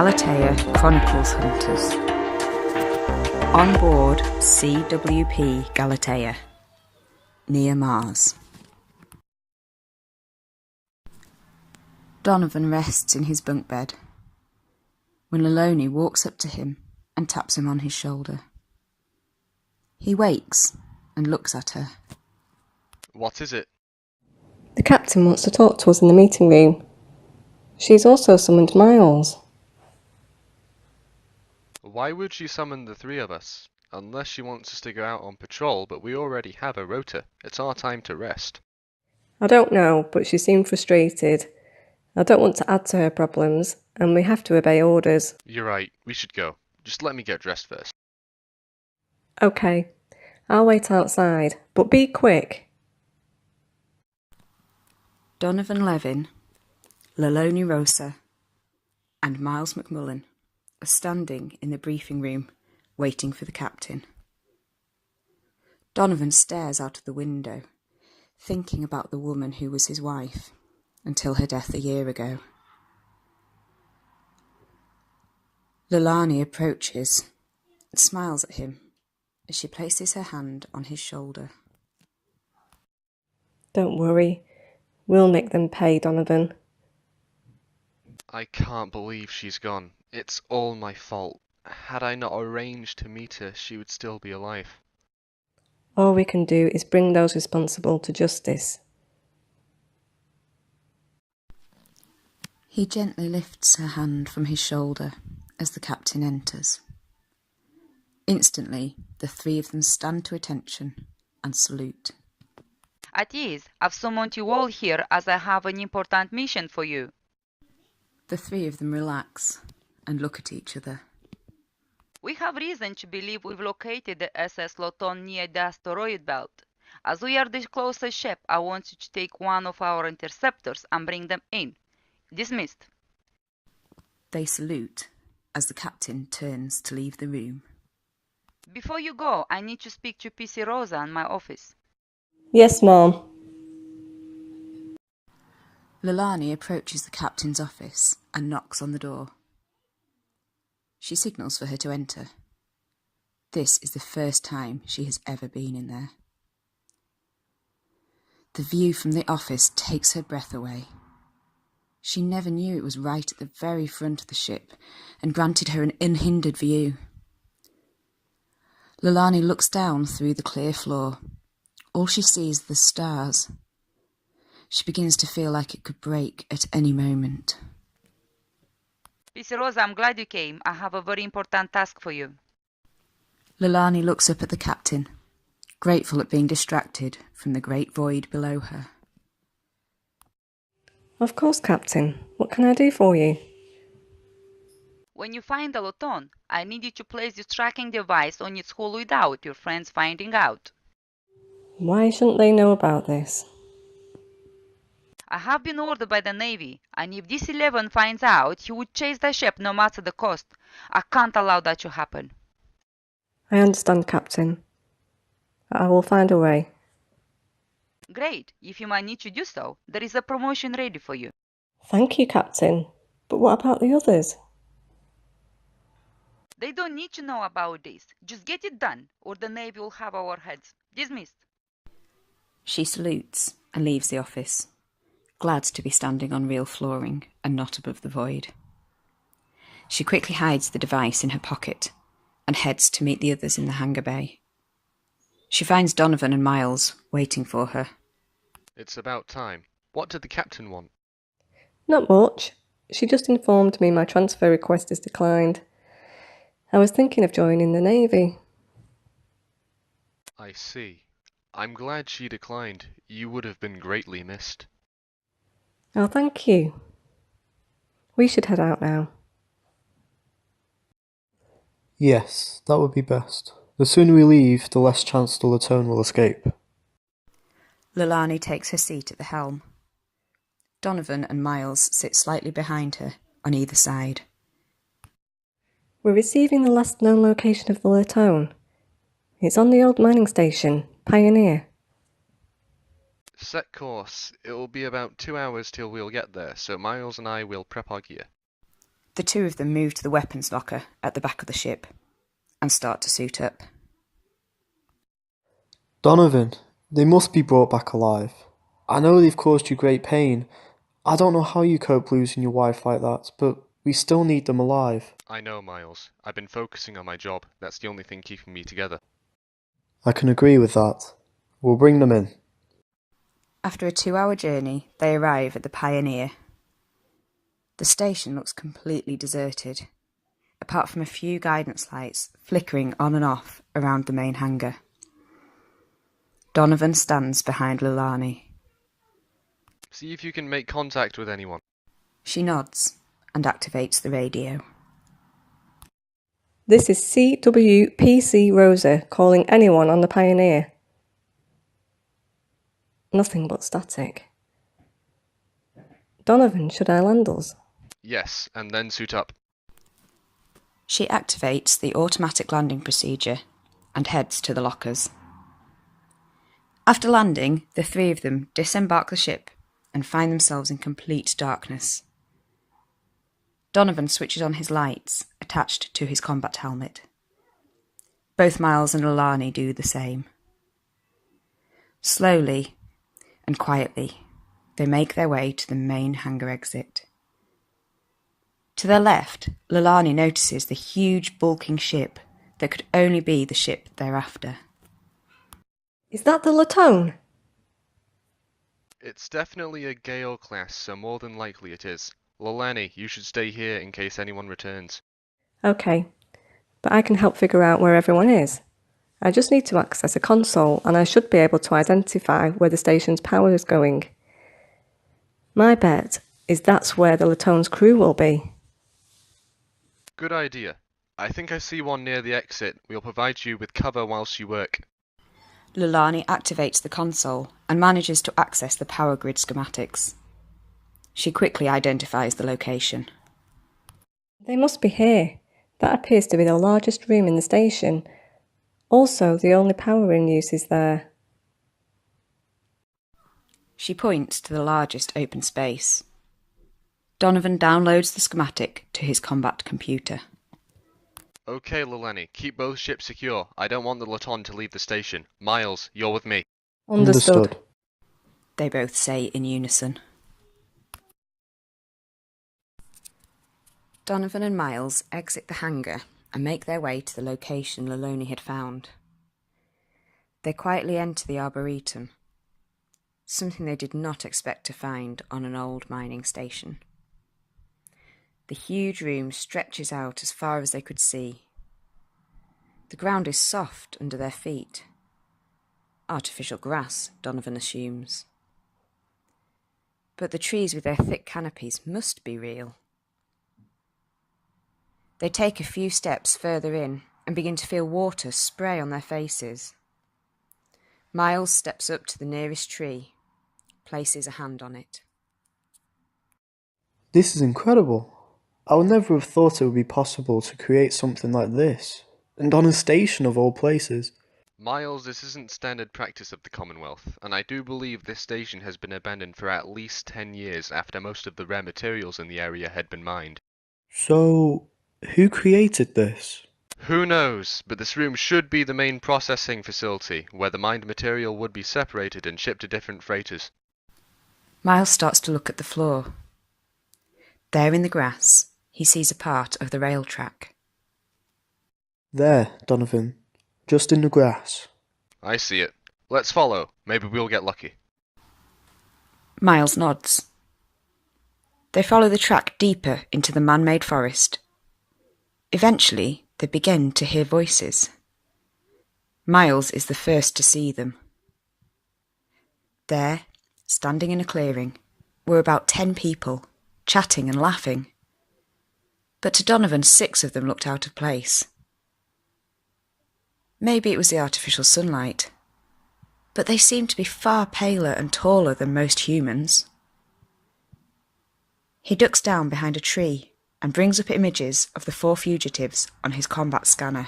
Galatea Chronicles hunters. On board CWP Galatea, near Mars. Donovan rests in his bunk bed when Leloni walks up to him and taps him on his shoulder. He wakes and looks at her. What is it? The captain wants to talk to us in the meeting room. She's also summoned Miles. Why would she summon the three of us? Unless she wants us to go out on patrol, but we already have a rota. It's our time to rest. I don't know, but she seemed frustrated. I don't want to add to her problems, and we have to obey orders. You're right, we should go. Just let me get dressed first. Okay, I'll wait outside, but be quick. Donovan Levin, Leloni Rosa, and Miles McMullen are standing in the briefing room, waiting for the captain. Donovan stares out of the window, thinking about the woman who was his wife, until her death a year ago. Lelani approaches and smiles at him as she places her hand on his shoulder. Don't worry, we'll make them pay, Donovan. I can't believe she's gone. It's all my fault. Had I not arranged to meet her, she would still be alive. All we can do is bring those responsible to justice. He gently lifts her hand from his shoulder as the captain enters. Instantly, the three of them stand to attention and salute. At ease, I've summoned you all here as I have an important mission for you. The three of them relax and look at each other. We have reason to believe we've located the SS Loton near the asteroid belt. As we are the closest ship, I want you to take one of our interceptors and bring them in. Dismissed. They salute as the captain turns to leave the room. Before you go, I need to speak to PC Rosa in my office. Yes, Mom. Lelani approaches the captain's office and knocks on the door. She signals for her to enter. This is the first time she has ever been in there. The view from the office takes her breath away. She never knew it was right at the very front of the ship and granted her an unhindered view. Lelani looks down through the clear floor. All she sees are the stars. She begins to feel like it could break at any moment. PC Rosa, I'm glad you came. I have a very important task for you. Lelani looks up at the captain, grateful at being distracted from the great void below her. Of course, Captain. What can I do for you? When you find the Loton, I need you to place this tracking device on its hull without your friends finding out. Why shouldn't they know about this? I have been ordered by the Navy, and if DC-11 finds out, he would chase the ship no matter the cost. I can't allow that to happen. I understand, Captain. I will find a way. Great. If you might need to do so, there is a promotion ready for you. Thank you, Captain. But what about the others? They don't need to know about this. Just get it done, or the Navy will have our heads. Dismissed. She salutes and leaves the office, glad to be standing on real flooring and not above the void. She quickly hides the device in her pocket and heads to meet the others in the hangar bay. She finds Donovan and Miles waiting for her. It's about time. What did the captain want? Not much. She just informed me my transfer request is declined. I was thinking of joining the Navy. I see. I'm glad she declined. You would have been greatly missed. Oh, thank you. We should head out now. Yes, that would be best. The sooner we leave, the less chance the Latone will escape. Lelani takes her seat at the helm. Donovan and Miles sit slightly behind her on either side. We're receiving the last known location of the Latone. It's on the old mining station, Pioneer. Set course. It will be about 2 hours till we'll get there, so Miles and I will prep our gear. The two of them move to the weapons locker at the back of the ship and start to suit up. Donovan, they must be brought back alive. I know they've caused you great pain. I don't know how you cope losing your wife like that, but we still need them alive. I know, Miles. I've been focusing on my job. That's the only thing keeping me together. I can agree with that. We'll bring them in. After a 2-hour journey, they arrive at the Pioneer. The station looks completely deserted, apart from a few guidance lights flickering on and off around the main hangar. Donovan stands behind Lilani. See if you can make contact with anyone. She nods and activates the radio. This is CWPC Rosa calling anyone on the Pioneer. Nothing but static. Donovan, should I land us? Yes, and then suit up. She activates the automatic landing procedure and heads to the lockers. After landing, the three of them disembark the ship and find themselves in complete darkness. Donovan switches on his lights attached to his combat helmet. Both Miles and Lilani do the same. Slowly and quietly, they make their way to the main hangar exit. To their left, Lilani notices the huge bulking ship that could only be the ship they're after. Is that the Latone? It's definitely a Gale class, so more than likely it is. Lilani, you should stay here in case anyone returns. Okay, but I can help figure out where everyone is. I just need to access a console and I should be able to identify where the station's power is going. My bet is that's where the Latone's crew will be. Good idea. I think I see one near the exit. We'll provide you with cover whilst you work. Lilani activates the console and manages to access the power grid schematics. She quickly identifies the location. They must be here. That appears to be the largest room in the station. Also, the only power in use is there. She points to the largest open space. Donovan downloads the schematic to his combat computer. Okay, Lilani, keep both ships secure. I don't want the Laton to leave the station. Miles, you're with me. Understood. They both say in unison. Donovan and Miles exit the hangar and make their way to the location Lilani had found. They quietly enter the Arboretum, something they did not expect to find on an old mining station. The huge room stretches out as far as they could see. The ground is soft under their feet. Artificial grass, Donovan assumes. But the trees with their thick canopies must be real. They take a few steps further in and begin to feel water spray on their faces. Miles steps up to the nearest tree, places a hand on it. This is incredible. I would never have thought it would be possible to create something like this, and on a station of all places. Miles, this isn't standard practice of the Commonwealth, and I do believe this station has been abandoned for at least 10 years after most of the rare materials in the area had been mined. So, who created this? Who knows, but this room should be the main processing facility, where the mined material would be separated and shipped to different freighters. Miles starts to look at the floor. There in the grass, he sees a part of the rail track. There, Donovan. Just in the grass. I see it. Let's follow. Maybe we'll get lucky. Miles nods. They follow the track deeper into the man-made forest. Eventually, they begin to hear voices. Miles is the first to see them. There, standing in a clearing, were about 10 people, chatting and laughing. But to Donovan, 6 of them looked out of place. Maybe it was the artificial sunlight, but they seemed to be far paler and taller than most humans. He ducks down behind a tree and brings up images of the 4 fugitives on his combat scanner.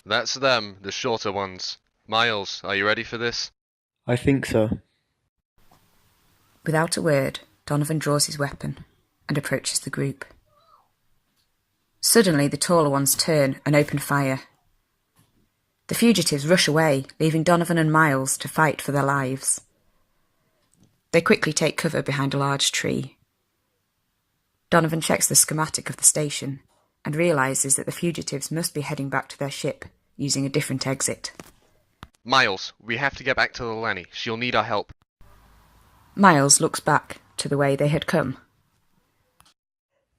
That's them, the shorter ones. Miles, are you ready for this? I think so. Without a word, Donovan draws his weapon and approaches the group. Suddenly, the taller ones turn and open fire. The fugitives rush away, leaving Donovan and Miles to fight for their lives. They quickly take cover behind a large tree. Donovan checks the schematic of the station and realises that the fugitives must be heading back to their ship, using a different exit. Miles, we have to get back to Lelani. She'll need our help. Miles looks back to the way they had come.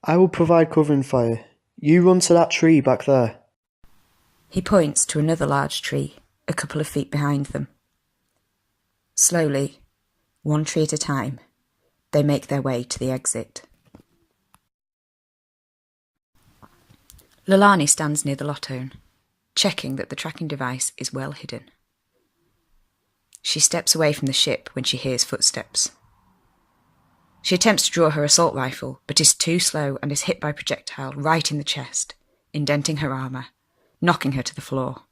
I will provide covering fire. You run to that tree back there. He points to another large tree, a couple of feet behind them. Slowly, one tree at a time, they make their way to the exit. Lelani stands near the Lotone, checking that the tracking device is well hidden. She steps away from the ship when she hears footsteps. She attempts to draw her assault rifle, but is too slow and is hit by a projectile right in the chest, indenting her armour, knocking her to the floor.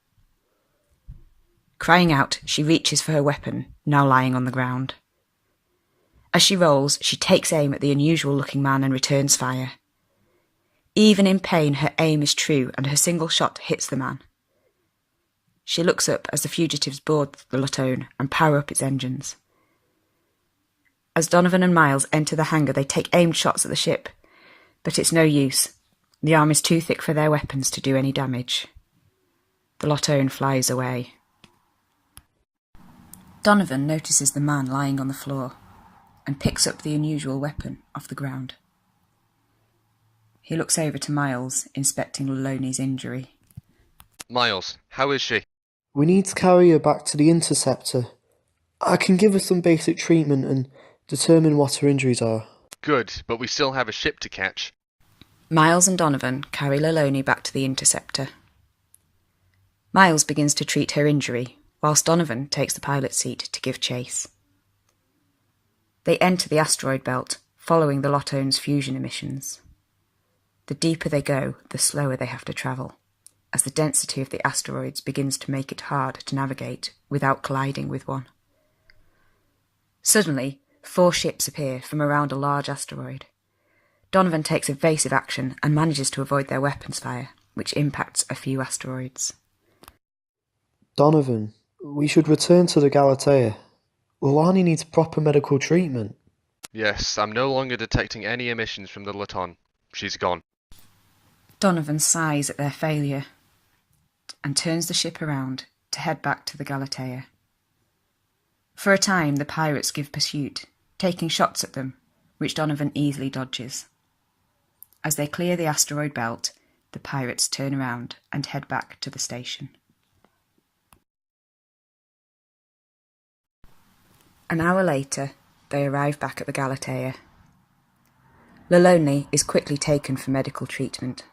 Crying out, she reaches for her weapon, now lying on the ground. As she rolls, she takes aim at the unusual-looking man and returns fire. Even in pain, her aim is true and her single shot hits the man. She looks up as the fugitives board the Lotone and power up its engines. As Donovan and Miles enter the hangar, they take aimed shots at the ship, but it's no use. The arm is too thick for their weapons to do any damage. The Lotone flies away. Donovan notices the man lying on the floor and picks up the unusual weapon off the ground. He looks over to Miles, inspecting Leloni's injury. Miles, how is she? We need to carry her back to the interceptor. I can give her some basic treatment and determine what her injuries are. Good, but we still have a ship to catch. Miles and Donovan carry Leloni back to the interceptor. Miles begins to treat her injury, whilst Donovan takes the pilot's seat to give chase. They enter the asteroid belt, following the Lotone's fusion emissions. The deeper they go, the slower they have to travel, as the density of the asteroids begins to make it hard to navigate without colliding with one. Suddenly, 4 ships appear from around a large asteroid. Donovan takes evasive action and manages to avoid their weapons fire, which impacts a few asteroids. Donovan, we should return to the Galatea. Lelani needs proper medical treatment. Yes, I'm no longer detecting any emissions from the Laton. She's gone. Donovan sighs at their failure and turns the ship around to head back to the Galatea. For a time, the pirates give pursuit, taking shots at them, which Donovan easily dodges. As they clear the asteroid belt, the pirates turn around and head back to the station. An hour later, they arrive back at the Galatea. Leloni is quickly taken for medical treatment.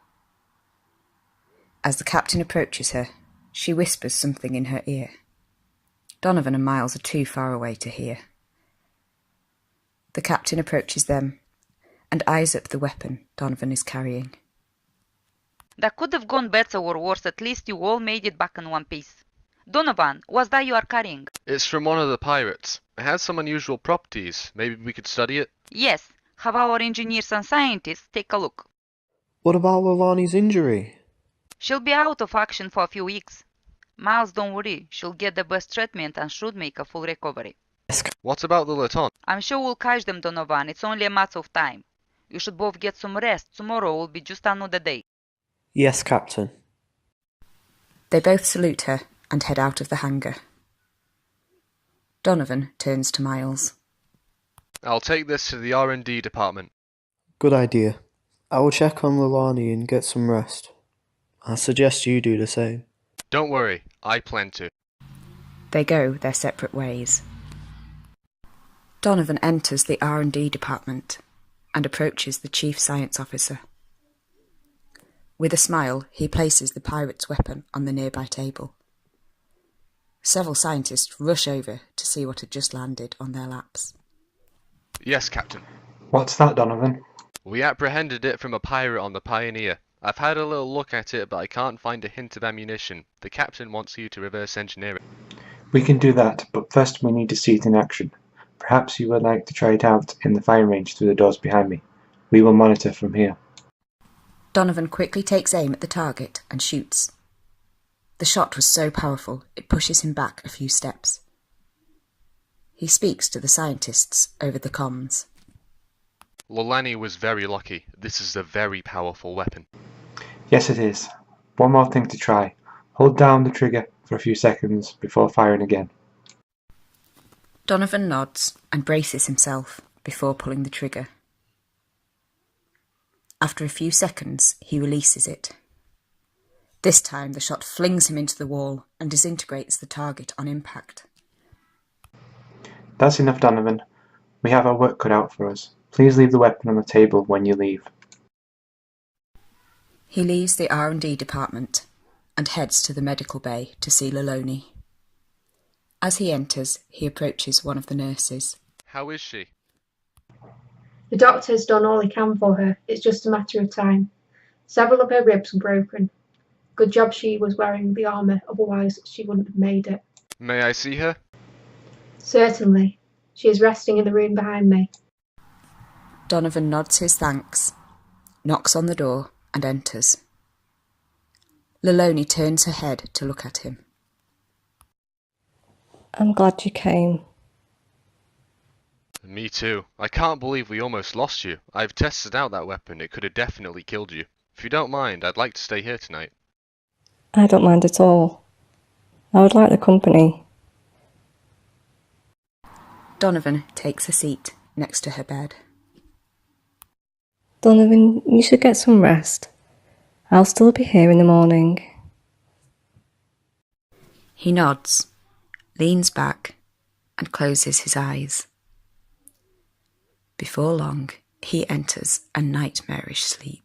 As the captain approaches her, she whispers something in her ear. Donovan and Miles are too far away to hear. The captain approaches them and eyes up the weapon Donovan is carrying. That could have gone better or worse. At least you all made it back in one piece. Donovan, what's that you are carrying? It's from one of the pirates. It has some unusual properties. Maybe we could study it? Yes, have our engineers and scientists take a look. What about Lelani's injury? She'll be out of action for a few weeks. Miles, don't worry. She'll get the best treatment and should make a full recovery. What about the Laton? I'm sure we'll catch them, Donovan. It's only a matter of time. You should both get some rest. Tomorrow will be just another day. Yes, Captain. They both salute her and head out of the hangar. Donovan turns to Miles. I'll take this to the R&D department. Good idea. I will check on Lelani and get some rest. I suggest you do the same. Don't worry, I plan to. They go their separate ways. Donovan enters the R&D department and approaches the chief science officer. With a smile, he places the pirate's weapon on the nearby table. Several scientists rush over to see what had just landed on their laps. Yes, Captain. What's that, Donovan? We apprehended it from a pirate on the Pioneer. I've had a little look at it, but I can't find a hint of ammunition. The captain wants you to reverse engineer it. We can do that, but first we need to see it in action. Perhaps you would like to try it out in the firing range through the doors behind me. We will monitor from here. Donovan quickly takes aim at the target and shoots. The shot was so powerful it pushes him back a few steps. He speaks to the scientists over the comms. Lolani was very lucky. This is a very powerful weapon. Yes, it is. One more thing to try. Hold down the trigger for a few seconds before firing again. Donovan nods and braces himself before pulling the trigger. After a few seconds, he releases it. This time the shot flings him into the wall and disintegrates the target on impact. That's enough, Donovan. We have our work cut out for us. Please leave the weapon on the table when you leave. He leaves the R&D department and heads to the medical bay to see Loloni. As he enters, he approaches one of the nurses. How is she? The doctor's done all he can for her. It's just a matter of time. Several of her ribs were broken. Good job she was wearing the armour, otherwise she wouldn't have made it. May I see her? Certainly. She is resting in the room behind me. Donovan nods his thanks, knocks on the door and enters. Loloni turns her head to look at him. I'm glad you came. Me too. I can't believe we almost lost you. I've tested out that weapon. It could have definitely killed you. If you don't mind, I'd like to stay here tonight. I don't mind at all. I would like the company. Donovan takes a seat next to her bed. Donovan, you should get some rest. I'll still be here in the morning. He nods, leans back, and closes his eyes. Before long, he enters a nightmarish sleep.